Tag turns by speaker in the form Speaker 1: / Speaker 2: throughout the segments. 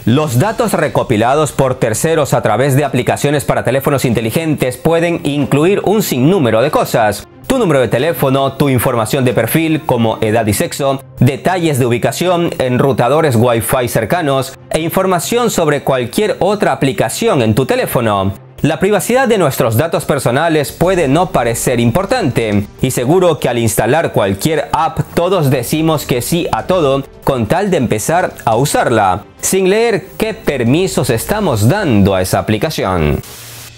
Speaker 1: Los datos recopilados por terceros a través de aplicaciones para teléfonos inteligentes pueden incluir un sinnúmero de cosas. Tu número de teléfono, tu información de perfil como edad y sexo, detalles de ubicación, enrutadores Wi-Fi cercanos e información sobre cualquier otra aplicación en tu teléfono. La privacidad de nuestros datos personales puede no parecer importante, y seguro que al instalar cualquier app todos decimos que sí a todo con tal de empezar a usarla, sin leer qué permisos estamos dando a esa aplicación.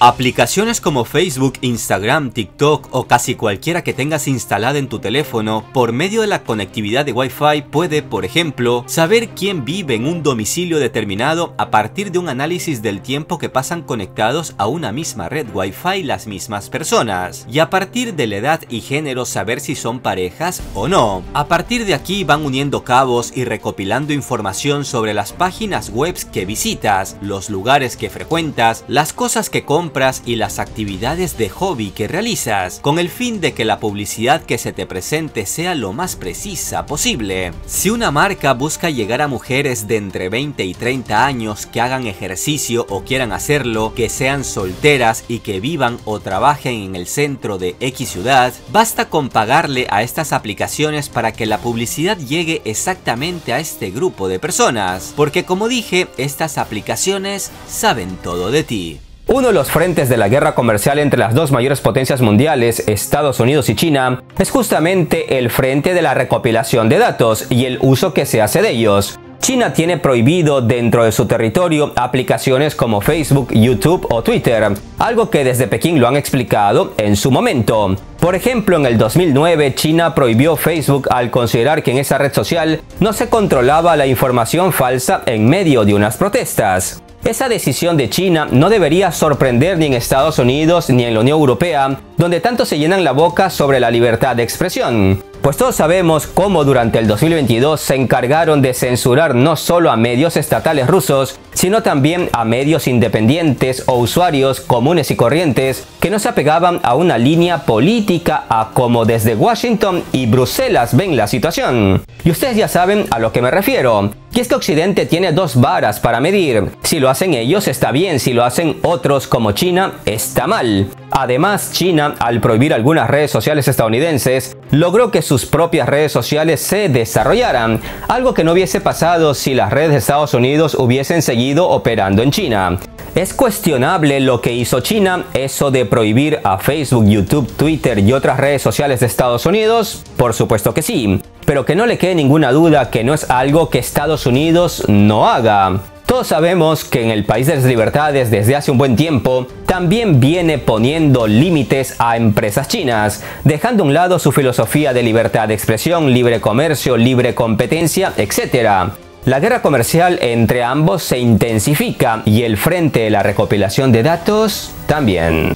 Speaker 2: Aplicaciones como Facebook, Instagram, TikTok o casi cualquiera que tengas instalada en tu teléfono, por medio de la conectividad de Wi-Fi puede, por ejemplo, saber quién vive en un domicilio determinado a partir de un análisis del tiempo que pasan conectados a una misma red Wi-Fi las mismas personas, y a partir de la edad y género saber si son parejas o no. A partir de aquí van uniendo cabos y recopilando información sobre las páginas web que visitas, los lugares que frecuentas, las cosas que compras y las actividades de hobby que realizas, con el fin de que la publicidad que se te presente sea lo más precisa posible. Si una marca busca llegar a mujeres de entre 20 y 30 años que hagan ejercicio o quieran hacerlo, que sean solteras y que vivan o trabajen en el centro de X ciudad, basta con pagarle a estas aplicaciones para que la publicidad llegue exactamente a este grupo de personas, porque como dije, estas aplicaciones saben todo de ti.
Speaker 1: Uno de los frentes de la guerra comercial entre las dos mayores potencias mundiales, Estados Unidos y China, es justamente el frente de la recopilación de datos y el uso que se hace de ellos. China tiene prohibido dentro de su territorio aplicaciones como Facebook, YouTube o Twitter, algo que desde Pekín lo han explicado en su momento. Por ejemplo, en el 2009, China prohibió Facebook al considerar que en esa red social no se controlaba la información falsa en medio de unas protestas. Esa decisión de China no debería sorprender ni en Estados Unidos ni en la Unión Europea, donde tanto se llenan la boca sobre la libertad de expresión. Pues todos sabemos cómo durante el 2022 se encargaron de censurar no solo a medios estatales rusos, sino también a medios independientes o usuarios comunes y corrientes que no se apegaban a una línea política a como desde Washington y Bruselas ven la situación. Y ustedes ya saben a lo que me refiero. Y es que Occidente tiene dos varas para medir. Si lo hacen ellos está bien, si lo hacen otros como China está mal. Además, China, al prohibir algunas redes sociales estadounidenses, logró que sus propias redes sociales se desarrollaran, algo que no hubiese pasado si las redes de Estados Unidos hubiesen seguido operando en China. ¿Es cuestionable lo que hizo China, eso de prohibir a Facebook, YouTube, Twitter y otras redes sociales de Estados Unidos? Por supuesto que sí, pero que no le quede ninguna duda que no es algo que Estados Unidos no haga. Todos sabemos que en el país de las libertades desde hace un buen tiempo también viene poniendo límites a empresas chinas, dejando a un lado su filosofía de libertad de expresión, libre comercio, libre competencia, etc. La guerra comercial entre ambos se intensifica y el frente de la recopilación de datos también.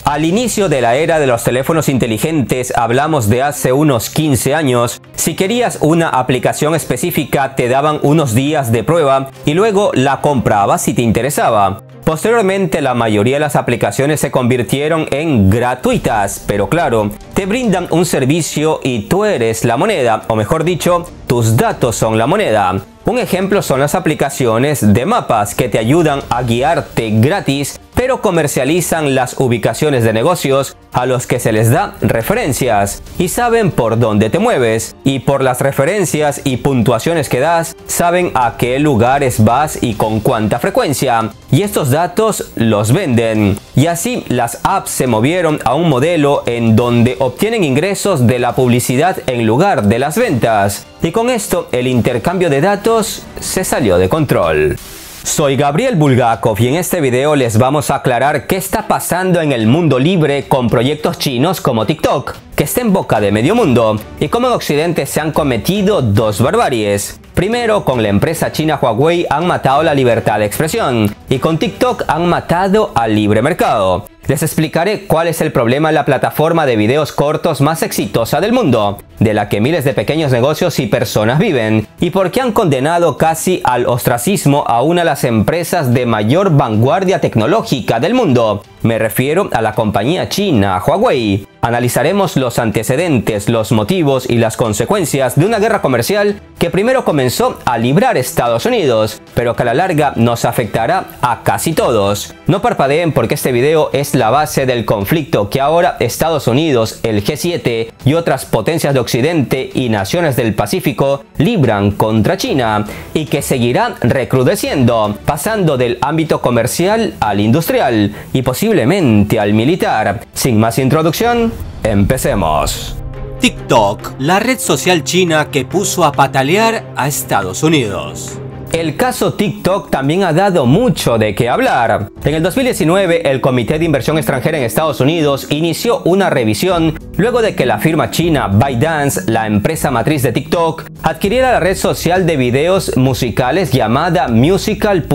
Speaker 1: Al inicio de la era de los teléfonos inteligentes, hablamos de hace unos 15 años, si querías una aplicación específica te daban unos días de prueba y luego la comprabas si te interesaba. Posteriormente la mayoría de las aplicaciones se convirtieron en gratuitas, pero claro, te brindan un servicio y tú eres la moneda, o mejor dicho, tus datos son la moneda. Un ejemplo son las aplicaciones de mapas que te ayudan a guiarte gratis, pero comercializan las ubicaciones de negocios a los que se les da referencias y saben por dónde te mueves, y por las referencias y puntuaciones que das saben a qué lugares vas y con cuánta frecuencia, y estos datos los venden. Y así las apps se movieron a un modelo en donde obtienen ingresos de la publicidad en lugar de las ventas, y con esto el intercambio de datos se salió de control. Soy Gabriel Bulgakov y en este video les vamos a aclarar qué está pasando en el mundo libre con proyectos chinos como TikTok, que está en boca de medio mundo, y cómo en Occidente se han cometido dos barbaries. Primero, con la empresa china Huawei han matado la libertad de expresión, y con TikTok han matado al libre mercado. Les explicaré cuál es el problema en la plataforma de videos cortos más exitosa del mundo, de la que miles de pequeños negocios y personas viven, y por qué han condenado casi al ostracismo a una de las empresas de mayor vanguardia tecnológica del mundo. Me refiero a la compañía china Huawei. Analizaremos los antecedentes, los motivos y las consecuencias de una guerra comercial que primero comenzó a librar Estados Unidos, pero que a la larga nos afectará a casi todos. No parpadeen porque este video es la base del conflicto que ahora Estados Unidos, el G7 y otras potencias de Occidente y naciones del Pacífico libran contra China y que seguirá recrudeciendo, pasando del ámbito comercial al industrial y posiblemente al militar. Sin más introducción, empecemos.
Speaker 2: TikTok, la red social china que puso a patalear a Estados Unidos.
Speaker 1: El caso TikTok también ha dado mucho de qué hablar. En el 2019, el Comité de Inversión Extranjera en Estados Unidos inició una revisión luego de que la firma china ByteDance, la empresa matriz de TikTok, adquiriera la red social de videos musicales llamada Musical.ly.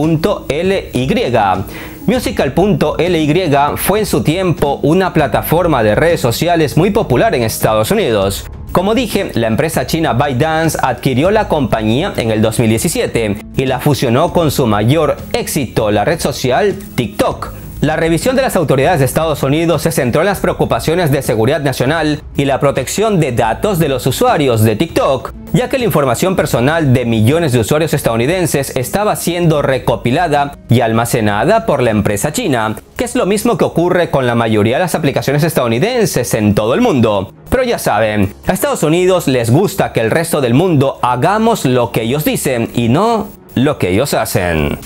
Speaker 1: Musical.ly fue en su tiempo una plataforma de redes sociales muy popular en Estados Unidos. Como dije, la empresa china ByteDance adquirió la compañía en el 2017 y la fusionó con su mayor éxito, la red social TikTok. La revisión de las autoridades de Estados Unidos se centró en las preocupaciones de seguridad nacional y la protección de datos de los usuarios de TikTok, ya que la información personal de millones de usuarios estadounidenses estaba siendo recopilada y almacenada por la empresa china, que es lo mismo que ocurre con la mayoría de las aplicaciones estadounidenses en todo el mundo. Pero ya saben, a Estados Unidos les gusta que el resto del mundo hagamos lo que ellos dicen y no lo que ellos hacen.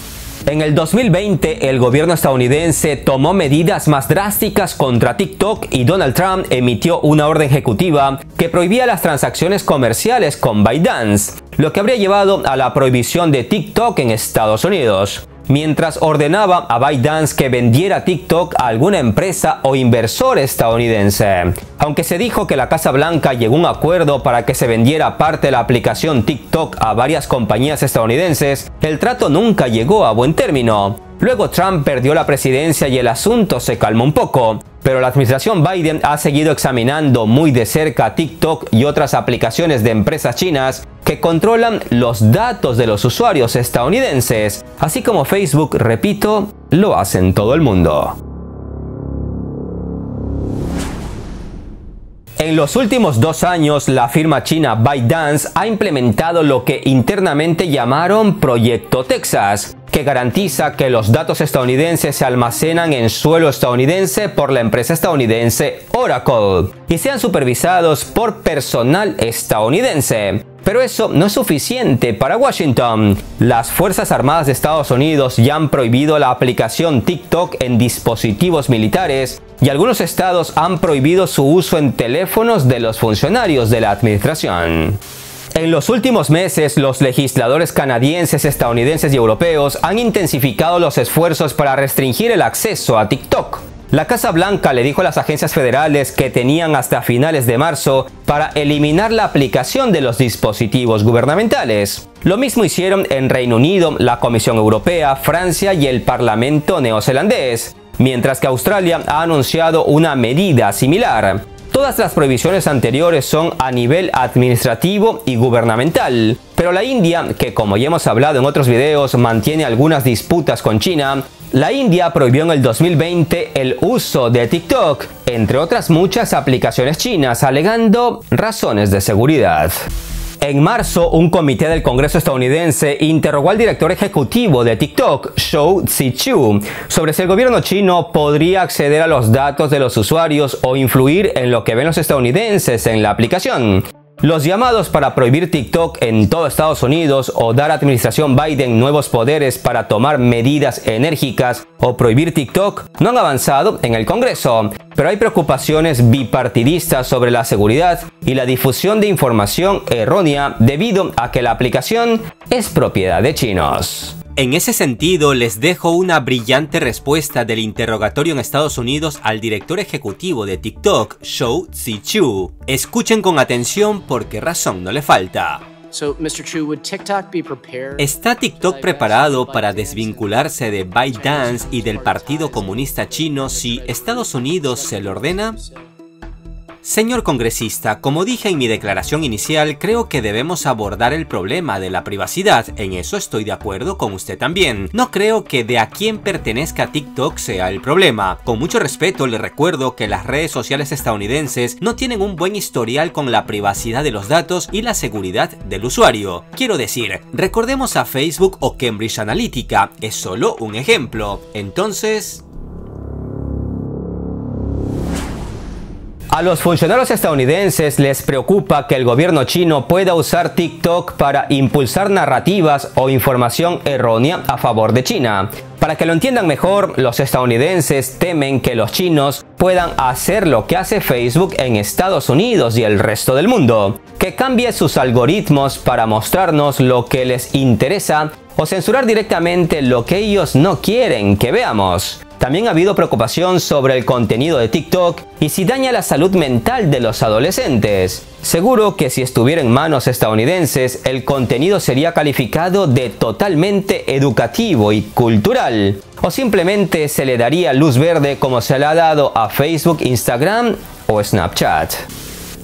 Speaker 1: En el 2020, el gobierno estadounidense tomó medidas más drásticas contra TikTok y Donald Trump emitió una orden ejecutiva que prohibía las transacciones comerciales con ByteDance, lo que habría llevado a la prohibición de TikTok en Estados Unidos. Mientras ordenaba a ByteDance que vendiera TikTok a alguna empresa o inversor estadounidense. Aunque se dijo que la Casa Blanca llegó a un acuerdo para que se vendiera parte de la aplicación TikTok a varias compañías estadounidenses, el trato nunca llegó a buen término. Luego Trump perdió la presidencia y el asunto se calmó un poco. Pero la administración Biden ha seguido examinando muy de cerca TikTok y otras aplicaciones de empresas chinas que controlan los datos de los usuarios estadounidenses, así como Facebook, repito, lo hace en todo el mundo. En los últimos 2 años, la firma china ByteDance ha implementado lo que internamente llamaron Proyecto Texas, que garantiza que los datos estadounidenses se almacenan en suelo estadounidense por la empresa estadounidense Oracle y sean supervisados por personal estadounidense. Pero eso no es suficiente para Washington. Las Fuerzas Armadas de Estados Unidos ya han prohibido la aplicación TikTok en dispositivos militares y algunos estados han prohibido su uso en teléfonos de los funcionarios de la administración. En los últimos meses, los legisladores canadienses, estadounidenses y europeos han intensificado los esfuerzos para restringir el acceso a TikTok. La Casa Blanca le dijo a las agencias federales que tenían hasta finales de marzo para eliminar la aplicación de los dispositivos gubernamentales. Lo mismo hicieron en Reino Unido, la Comisión Europea, Francia y el Parlamento neozelandés, mientras que Australia ha anunciado una medida similar. Todas las prohibiciones anteriores son a nivel administrativo y gubernamental, pero la India, que como ya hemos hablado en otros videos, mantiene algunas disputas con China, la India prohibió en el 2020 el uso de TikTok, entre otras muchas aplicaciones chinas, alegando razones de seguridad. En marzo, un comité del Congreso estadounidense interrogó al director ejecutivo de TikTok, Shou Zi Chew, sobre si el gobierno chino podría acceder a los datos de los usuarios o influir en lo que ven los estadounidenses en la aplicación. Los llamados para prohibir TikTok en todo Estados Unidos o dar a la administración Biden nuevos poderes para tomar medidas enérgicas o prohibir TikTok no han avanzado en el Congreso, pero hay preocupaciones bipartidistas sobre la seguridad y la difusión de información errónea debido a que la aplicación es propiedad de chinos.
Speaker 2: En ese sentido, les dejo una brillante respuesta del interrogatorio en Estados Unidos al director ejecutivo de TikTok, Shou Zi Chew. Escuchen con atención porque razón no le falta. ¿Está TikTok preparado para desvincularse de ByteDance y del Partido Comunista Chino si Estados Unidos se lo ordena? Señor congresista, como dije en mi declaración inicial, creo que debemos abordar el problema de la privacidad. En eso estoy de acuerdo con usted también. No creo que de a quién pertenezca TikTok sea el problema. Con mucho respeto le recuerdo que las redes sociales estadounidenses no tienen un buen historial con la privacidad de los datos y la seguridad del usuario. Quiero decir, recordemos a Facebook o Cambridge Analytica, es solo un ejemplo. Entonces...
Speaker 1: A los funcionarios estadounidenses les preocupa que el gobierno chino pueda usar TikTok para impulsar narrativas o información errónea a favor de China. Para que lo entiendan mejor, los estadounidenses temen que los chinos puedan hacer lo que hace Facebook en Estados Unidos y el resto del mundo, que cambie sus algoritmos para mostrarnos lo que les interesa o censurar directamente lo que ellos no quieren que veamos. También ha habido preocupación sobre el contenido de TikTok y si daña la salud mental de los adolescentes. Seguro que si estuviera en manos estadounidenses, el contenido sería calificado de totalmente educativo y cultural. O simplemente se le daría luz verde como se le ha dado a Facebook, Instagram o Snapchat.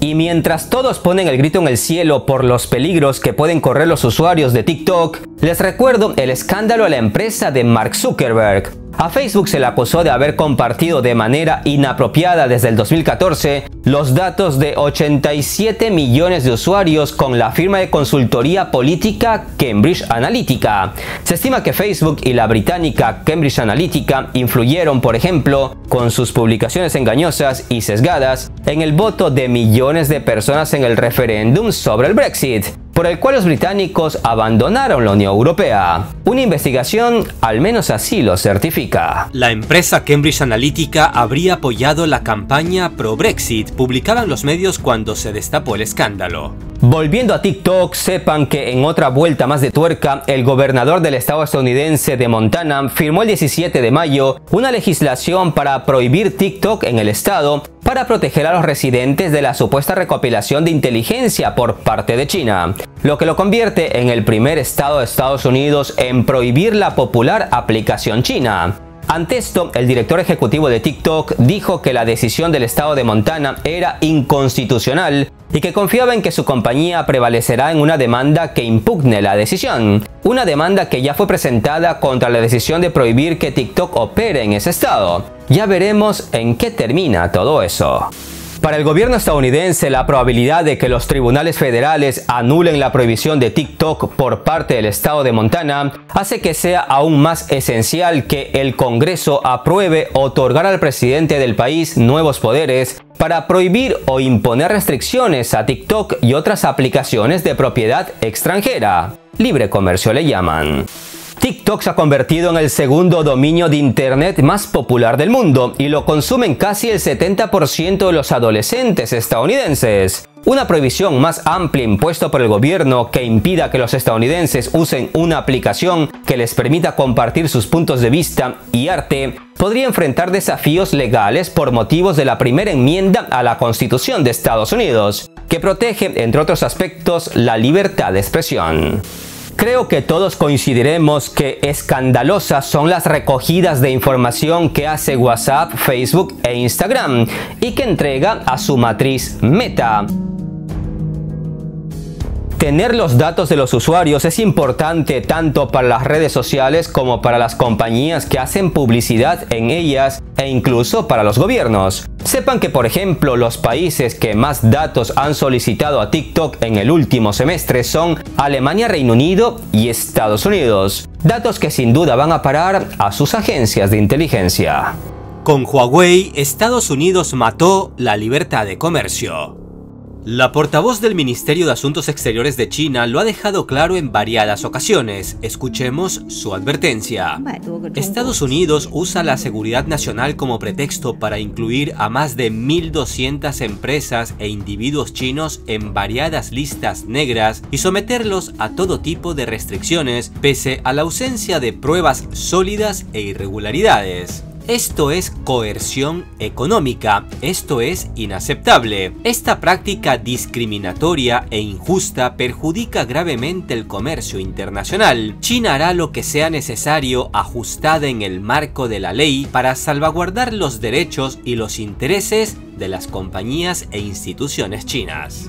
Speaker 1: Y mientras todos ponen el grito en el cielo por los peligros que pueden correr los usuarios de TikTok, les recuerdo el escándalo a la empresa de Mark Zuckerberg. A Facebook se le acusó de haber compartido de manera inapropiada desde el 2014 los datos de 87 millones de usuarios con la firma de consultoría política Cambridge Analytica. Se estima que Facebook y la británica Cambridge Analytica influyeron, por ejemplo, con sus publicaciones engañosas y sesgadas en el voto de millones de personas en el referéndum sobre el Brexit, por el cual los británicos abandonaron la Unión Europea. Una investigación al menos así lo certifica.
Speaker 2: La empresa Cambridge Analytica habría apoyado la campaña pro-Brexit, publicaban los medios cuando se destapó el escándalo.
Speaker 1: Volviendo a TikTok, sepan que en otra vuelta más de tuerca, el gobernador del estado estadounidense de Montana firmó el 17 de mayo una legislación para prohibir TikTok en el estado para proteger a los residentes de la supuesta recopilación de inteligencia por parte de China, lo que lo convierte en el primer estado de Estados Unidos en prohibir la popular aplicación china. Ante esto, el director ejecutivo de TikTok dijo que la decisión del estado de Montana era inconstitucional y que confiaba en que su compañía prevalecerá en una demanda que impugne la decisión. Una demanda que ya fue presentada contra la decisión de prohibir que TikTok opere en ese estado. Ya veremos en qué termina todo eso. Para el gobierno estadounidense, la probabilidad de que los tribunales federales anulen la prohibición de TikTok por parte del estado de Montana hace que sea aún más esencial que el Congreso apruebe otorgar al presidente del país nuevos poderes para prohibir o imponer restricciones a TikTok y otras aplicaciones de propiedad extranjera. Libre comercio le llaman. TikTok se ha convertido en el segundo dominio de Internet más popular del mundo y lo consumen casi el 70% de los adolescentes estadounidenses. Una prohibición más amplia impuesta por el gobierno que impida que los estadounidenses usen una aplicación que les permita compartir sus puntos de vista y arte podría enfrentar desafíos legales por motivos de la primera enmienda a la Constitución de Estados Unidos, que protege, entre otros aspectos, la libertad de expresión. Creo que todos coincidiremos que escandalosas son las recogidas de información que hace WhatsApp, Facebook e Instagram y que entrega a su matriz Meta. Tener los datos de los usuarios es importante tanto para las redes sociales como para las compañías que hacen publicidad en ellas e incluso para los gobiernos. Sepan que, por ejemplo, los países que más datos han solicitado a TikTok en el último semestre son Alemania, Reino Unido y Estados Unidos. Datos que sin duda van a parar a sus agencias de inteligencia.
Speaker 2: Con Huawei, Estados Unidos mató la libertad de comercio. La portavoz del Ministerio de Asuntos Exteriores de China lo ha dejado claro en variadas ocasiones. Escuchemos su advertencia. Estados Unidos usa la seguridad nacional como pretexto para incluir a más de 1.200 empresas e individuos chinos en variadas listas negras y someterlos a todo tipo de restricciones pese a la ausencia de pruebas sólidas e irregularidades. Esto es coerción económica, esto es inaceptable. Esta práctica discriminatoria e injusta perjudica gravemente el comercio internacional. China hará lo que sea necesario, ajustada en el marco de la ley, para salvaguardar los derechos y los intereses de las compañías e instituciones chinas.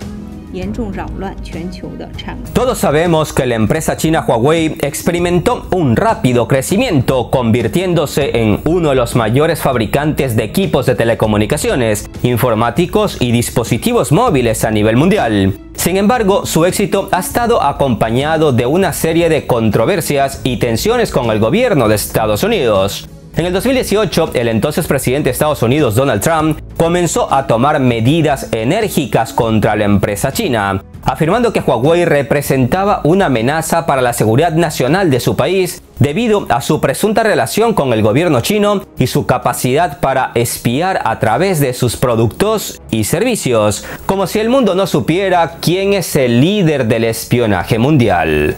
Speaker 1: Todos sabemos que la empresa china Huawei experimentó un rápido crecimiento, convirtiéndose en uno de los mayores fabricantes de equipos de telecomunicaciones, informáticos y dispositivos móviles a nivel mundial. Sin embargo, su éxito ha estado acompañado de una serie de controversias y tensiones con el gobierno de Estados Unidos. En el 2018, el entonces presidente de Estados Unidos, Donald Trump, comenzó a tomar medidas enérgicas contra la empresa china, afirmando que Huawei representaba una amenaza para la seguridad nacional de su país debido a su presunta relación con el gobierno chino y su capacidad para espiar a través de sus productos y servicios, como si el mundo no supiera quién es el líder del espionaje mundial.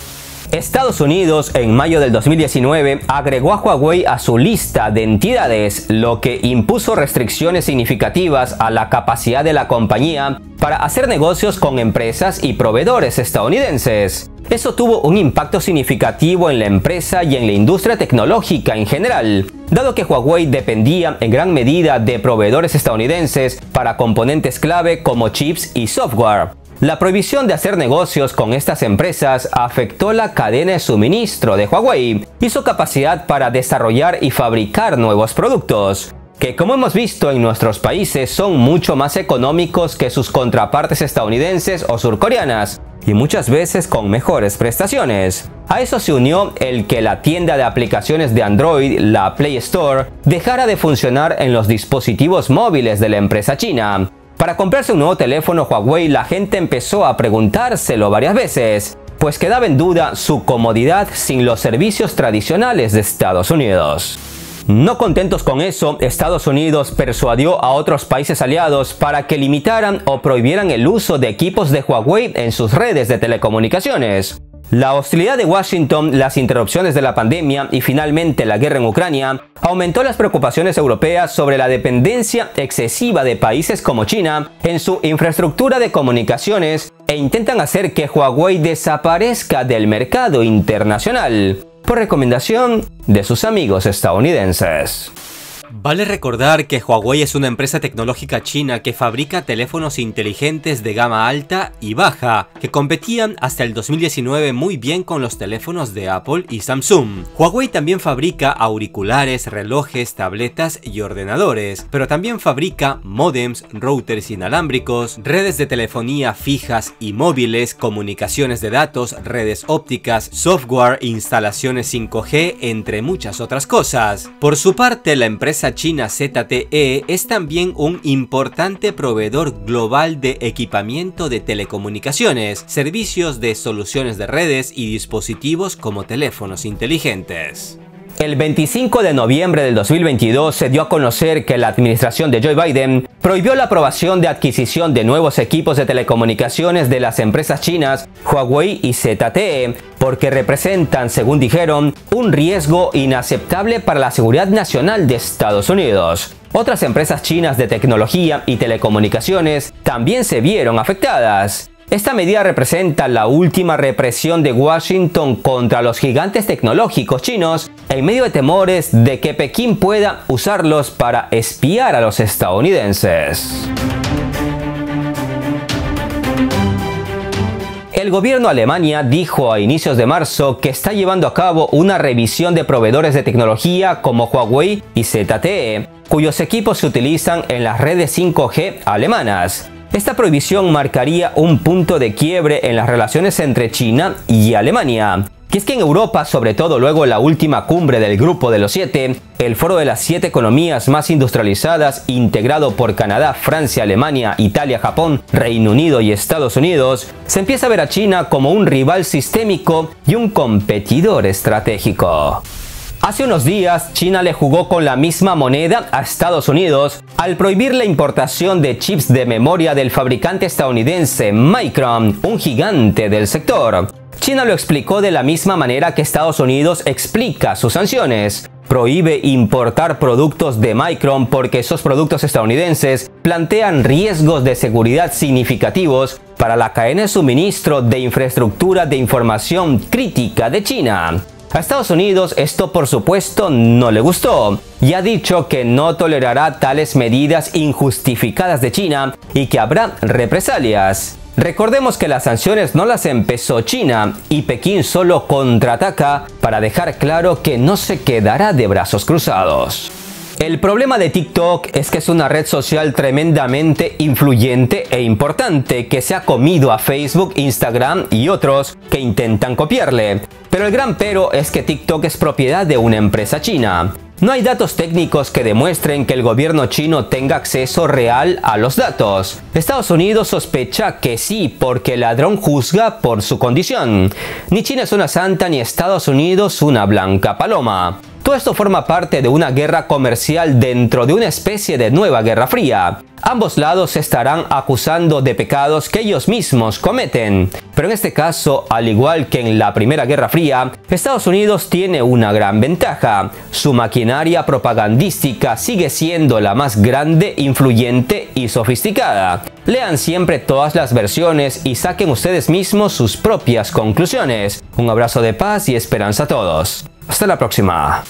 Speaker 1: Estados Unidos en mayo del 2019 agregó a Huawei a su lista de entidades, lo que impuso restricciones significativas a la capacidad de la compañía para hacer negocios con empresas y proveedores estadounidenses. Eso tuvo un impacto significativo en la empresa y en la industria tecnológica en general, dado que Huawei dependía en gran medida de proveedores estadounidenses para componentes clave como chips y software. La prohibición de hacer negocios con estas empresas afectó la cadena de suministro de Huawei y su capacidad para desarrollar y fabricar nuevos productos, que como hemos visto en nuestros países son mucho más económicos que sus contrapartes estadounidenses o surcoreanas, y muchas veces con mejores prestaciones. A eso se unió el que la tienda de aplicaciones de Android, la Play Store, dejara de funcionar en los dispositivos móviles de la empresa china. Para comprarse un nuevo teléfono Huawei, la gente empezó a preguntárselo varias veces, pues quedaba en duda su comodidad sin los servicios tradicionales de Estados Unidos. No contentos con eso, Estados Unidos persuadió a otros países aliados para que limitaran o prohibieran el uso de equipos de Huawei en sus redes de telecomunicaciones. La hostilidad de Washington, las interrupciones de la pandemia y finalmente la guerra en Ucrania aumentó las preocupaciones europeas sobre la dependencia excesiva de países como China en su infraestructura de comunicaciones e intentan hacer que Huawei desaparezca del mercado internacional, por recomendación de sus amigos estadounidenses.
Speaker 2: Vale recordar que Huawei es una empresa tecnológica china que fabrica teléfonos inteligentes de gama alta y baja, que competían hasta el 2019 muy bien con los teléfonos de Apple y Samsung. Huawei también fabrica auriculares, relojes, tabletas y ordenadores, pero también fabrica módems, routers inalámbricos, redes de telefonía fijas y móviles, comunicaciones de datos, redes ópticas, software, instalaciones 5G, entre muchas otras cosas. Por su parte, la empresa china ZTE es también un importante proveedor global de equipamiento de telecomunicaciones, servicios de soluciones de redes y dispositivos como teléfonos inteligentes.
Speaker 1: El 25 de noviembre del 2022 se dio a conocer que la administración de Joe Biden prohibió la aprobación de adquisición de nuevos equipos de telecomunicaciones de las empresas chinas Huawei y ZTE porque representan, según dijeron, un riesgo inaceptable para la seguridad nacional de Estados Unidos. Otras empresas chinas de tecnología y telecomunicaciones también se vieron afectadas. Esta medida representa la última represión de Washington contra los gigantes tecnológicos chinos en medio de temores de que Pekín pueda usarlos para espiar a los estadounidenses. El gobierno de Alemania dijo a inicios de marzo que está llevando a cabo una revisión de proveedores de tecnología como Huawei y ZTE, cuyos equipos se utilizan en las redes 5G alemanas. Esta prohibición marcaría un punto de quiebre en las relaciones entre China y Alemania. Y es que en Europa, sobre todo luego de la última cumbre del Grupo de los 7, el foro de las 7 economías más industrializadas, integrado por Canadá, Francia, Alemania, Italia, Japón, Reino Unido y Estados Unidos, se empieza a ver a China como un rival sistémico y un competidor estratégico. Hace unos días, China le jugó con la misma moneda a Estados Unidos al prohibir la importación de chips de memoria del fabricante estadounidense Micron, un gigante del sector. China lo explicó de la misma manera que Estados Unidos explica sus sanciones. prohíbe importar productos de Micron porque esos productos estadounidenses plantean riesgos de seguridad significativos para la cadena de suministro de infraestructura de información crítica de China. A Estados Unidos esto por supuesto no le gustó y ha dicho que no tolerará tales medidas injustificadas de China y que habrá represalias. Recordemos que las sanciones no las empezó China y Pekín solo contraataca para dejar claro que no se quedará de brazos cruzados. El problema de TikTok es que es una red social tremendamente influyente e importante que se ha comido a Facebook, Instagram y otros que intentan copiarle. Pero el gran pero es que TikTok es propiedad de una empresa china. No hay datos técnicos que demuestren que el gobierno chino tenga acceso real a los datos. Estados Unidos sospecha que sí, porque el ladrón juzga por su condición. Ni China es una santa ni Estados Unidos una blanca paloma. Todo esto forma parte de una guerra comercial dentro de una especie de nueva guerra fría. Ambos lados se estarán acusando de pecados que ellos mismos cometen. Pero en este caso, al igual que en la Primera Guerra Fría, Estados Unidos tiene una gran ventaja. Su maquinaria propagandística sigue siendo la más grande, influyente y sofisticada. Lean siempre todas las versiones y saquen ustedes mismos sus propias conclusiones. Un abrazo de paz y esperanza a todos. Hasta la próxima.